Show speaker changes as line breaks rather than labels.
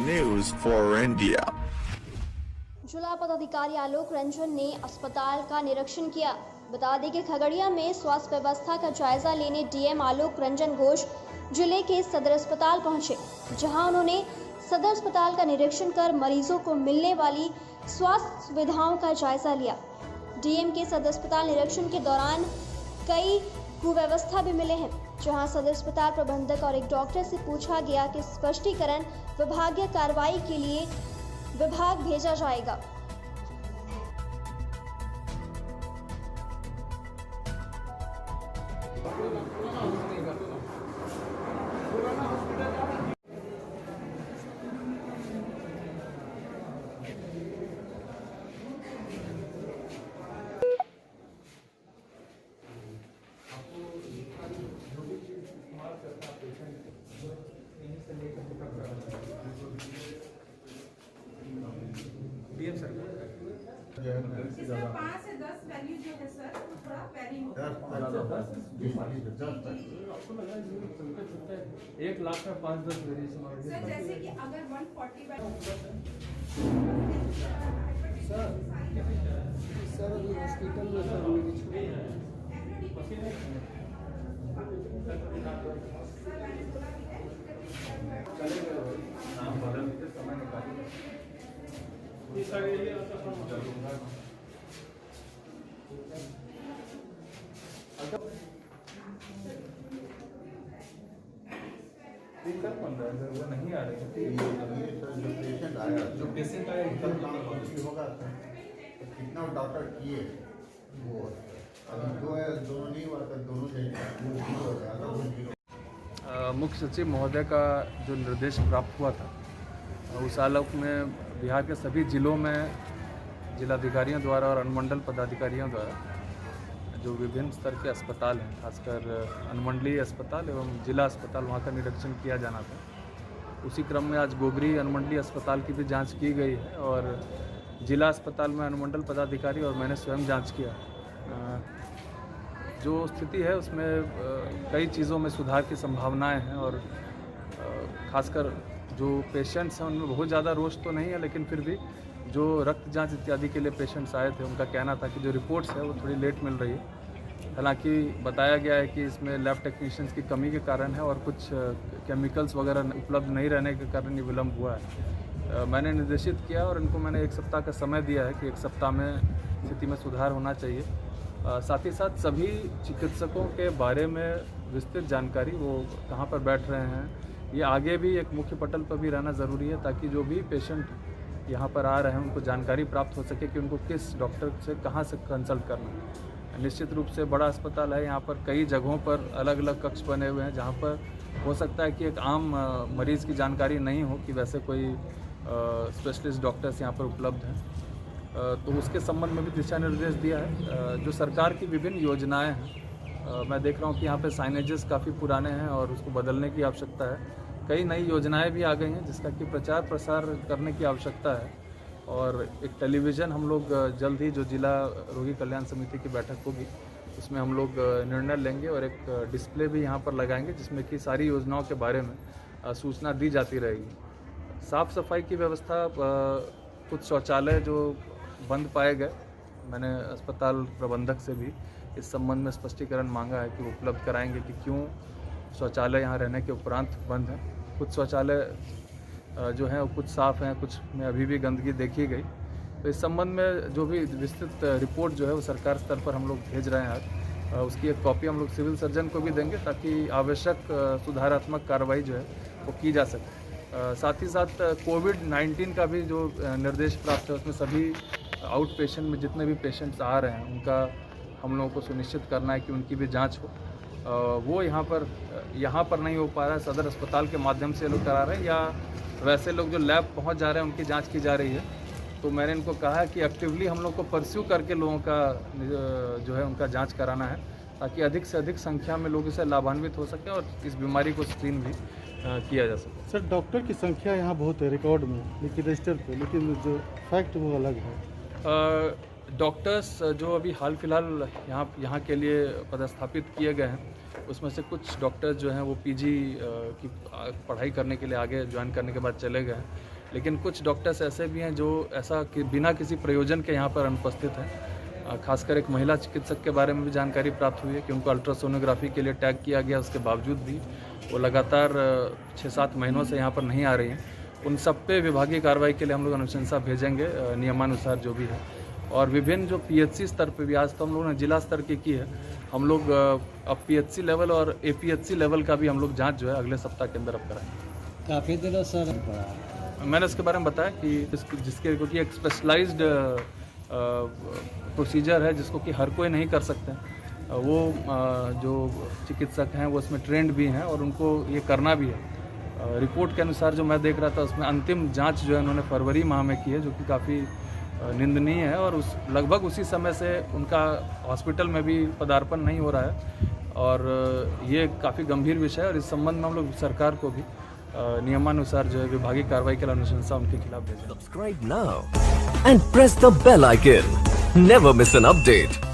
News for India.
जिला पदाधिकारी आलोक रंजन ने अस्पताल का निरीक्षण किया। बता दें कि खगड़िया में स्वास्थ्य व्यवस्था का जायजा लेने डीएम आलोक रंजन घोष जिले के सदर अस्पताल पहुंचे, जहां उन्होंने सदर अस्पताल का निरीक्षण कर मरीजों को मिलने वाली स्वास्थ्य सुविधाओं का जायजा लिया। डीएम के सदर अस्पताल निरीक्षण के दौरान कई कुव्यवस्था भी मिले हैं, जहां सदर अस्पताल प्रबंधक और एक डॉक्टर से पूछा गया कि स्पष्टीकरण विभागीय कार्रवाई के लिए विभाग भेजा जाएगा।
डीएम सर
5 से 10 वैल्यू जो है सर थोड़ा वेरी होता है।
1 लाख में 5-10 वेरिएशन
सर जैसे कि अगर 140
सर अभी हॉस्पिटल में सर
नाम बदल के समय निकालिए। कल 15 अगर वो नहीं आ रहे
जो पेशेंट आया होगा कितना डॉक्टर किए वो अभी दो है, दोनों नहीं हुआ तो दोनों
मुख्य सचिव महोदय का जो निर्देश प्राप्त हुआ था, उस आलोक में बिहार के सभी जिलों में जिलाधिकारियों द्वारा और अनुमंडल पदाधिकारियों द्वारा जो विभिन्न स्तर के अस्पताल हैं, खासकर अनुमंडलीय अस्पताल एवं जिला अस्पताल, वहाँ का निरीक्षण किया जाना था। उसी क्रम में आज गोगरी अनुमंडलीय अस्पताल की भी जांच की गई है और जिला अस्पताल में अनुमंडल पदाधिकारी और मैंने स्वयं जांच किया। जो स्थिति है उसमें कई चीज़ों में सुधार की संभावनाएं हैं और खासकर जो पेशेंट्स हैं उनमें बहुत ज़्यादा रोष तो नहीं है, लेकिन फिर भी जो रक्त जांच इत्यादि के लिए पेशेंट्स आए थे उनका कहना था कि जो रिपोर्ट्स है वो थोड़ी लेट मिल रही है। हालांकि बताया गया है कि इसमें लैब टेक्नीशियंस की कमी के कारण है और कुछ केमिकल्स वगैरह उपलब्ध नहीं रहने के कारण ये विलम्ब हुआ है। मैंने निर्देशित किया और इनको मैंने 1 सप्ताह का समय दिया है कि 1 सप्ताह में स्थिति में सुधार होना चाहिए। साथ ही साथ सभी चिकित्सकों के बारे में विस्तृत जानकारी वो कहाँ पर बैठ रहे हैं, ये आगे भी एक मुख्य पटल पर भी रहना ज़रूरी है, ताकि जो भी पेशेंट यहाँ पर आ रहे हैं उनको जानकारी प्राप्त हो सके कि उनको किस डॉक्टर से कहाँ से कंसल्ट करना है। निश्चित रूप से बड़ा अस्पताल है, यहाँ पर कई जगहों पर अलग अलग कक्ष बने हुए हैं, जहाँ पर हो सकता है कि एक आम मरीज़ की जानकारी नहीं हो कि वैसे कोई स्पेशलिस्ट डॉक्टर्स यहाँ पर उपलब्ध हैं। तो उसके संबंध में भी दिशा निर्देश दिया है। जो सरकार की विभिन्न योजनाएं हैं, मैं देख रहा हूँ कि यहाँ पे साइनेजेस काफ़ी पुराने हैं और उसको बदलने की आवश्यकता है। कई नई योजनाएं भी आ गई हैं जिसका कि प्रचार प्रसार करने की आवश्यकता है और एक टेलीविज़न हम लोग जल्द ही जो जिला रोगी कल्याण समिति की बैठक होगी उसमें हम लोग निर्णय लेंगे और एक डिस्प्ले भी यहाँ पर लगाएंगे जिसमें कि सारी योजनाओं के बारे में सूचना दी जाती रहेगी। साफ़ सफाई की व्यवस्था, कुछ शौचालय जो बंद पाए गए, मैंने अस्पताल प्रबंधक से भी इस संबंध में स्पष्टीकरण मांगा है कि वो उपलब्ध कराएंगे कि क्यों शौचालय यहाँ रहने के उपरांत बंद हैं। कुछ शौचालय जो हैं वो कुछ साफ़ हैं, कुछ में अभी भी गंदगी देखी गई। तो इस संबंध में जो भी विस्तृत रिपोर्ट जो है वो सरकार स्तर पर हम लोग भेज रहे हैं आज। उसकी एक कॉपी हम लोग सिविल सर्जन को भी देंगे ताकि आवश्यक सुधारात्मक कार्रवाई जो है वो की जा सके। साथ ही साथ कोविड-19 का भी जो निर्देश प्राप्त है उसमें सभी आउट पेशेंट में जितने भी पेशेंट्स आ रहे हैं उनका हम लोगों को सुनिश्चित करना है कि उनकी भी जांच हो। वो यहाँ पर नहीं हो पा रहा है, सदर अस्पताल के माध्यम से लोग करा रहे हैं या वैसे लोग जो लैब पहुँच जा रहे हैं उनकी जाँच की जा रही है। तो मैंने इनको कहा है कि एक्टिवली हम लोग को परस्यू करके लोगों का जो है उनका जाँच कराना है ताकि अधिक से अधिक संख्या में लोग इससे लाभान्वित हो सके और इस बीमारी को स्क्रीन भी किया जा सके।
सर डॉक्टर की संख्या यहाँ बहुत है रिकॉर्ड में, लेकिन रजिस्टर पे, लेकिन जो फैक्ट वो अलग है।
डॉक्टर्स जो अभी हाल फिलहाल यहाँ के लिए पदस्थापित किए गए हैं उसमें से कुछ डॉक्टर्स जो हैं वो पीजी की पढ़ाई करने के लिए आगे ज्वाइन करने के बाद चले गए हैं, लेकिन कुछ डॉक्टर्स ऐसे भी हैं जो ऐसा कि बिना किसी प्रयोजन के यहाँ पर अनुपस्थित हैं। खासकर एक महिला चिकित्सक के बारे में भी जानकारी प्राप्त हुई है कि उनको अल्ट्रासोनोग्राफी के लिए टैग किया गया, उसके बावजूद भी वो लगातार 6-7 महीनों से यहाँ पर नहीं आ रही हैं। उन सब पे विभागीय कार्रवाई के लिए हम लोग अनुशंसा भेजेंगे नियमानुसार जो भी है। और विभिन्न जो PHC स्तर पे भी, आज तो हम लोगों ने जिला स्तर की है, हम लोग अब PHC लेवल और APHC लेवल का भी हम लोग जांच जो है अगले सप्ताह के अंदर अब कराएंगे।
काफ़ी दिनों सर पड़ा।
मैंने इसके बारे में बताया कि जिसके क्योंकि एक स्पेशलाइज्ड प्रोसीजर है जिसको कि हर कोई नहीं कर सकते, वो जो चिकित्सक हैं वो उसमें ट्रेंड भी हैं और उनको ये करना भी है। रिपोर्ट के अनुसार जो मैं देख रहा था उसमें अंतिम जांच जो है उन्होंने फरवरी माह में की है, जो कि काफ़ी निंदनीय है और उस लगभग उसी समय से उनका हॉस्पिटल में भी पदार्पण नहीं हो रहा है और ये काफ़ी गंभीर विषय है और इस संबंध में हम लोग सरकार को भी नियमानुसार जो है विभागीय कार्रवाई के लिए अनुशंसा उनके खिलाफ भेजें।
Subscribe now and press the bell icon. Never miss an update.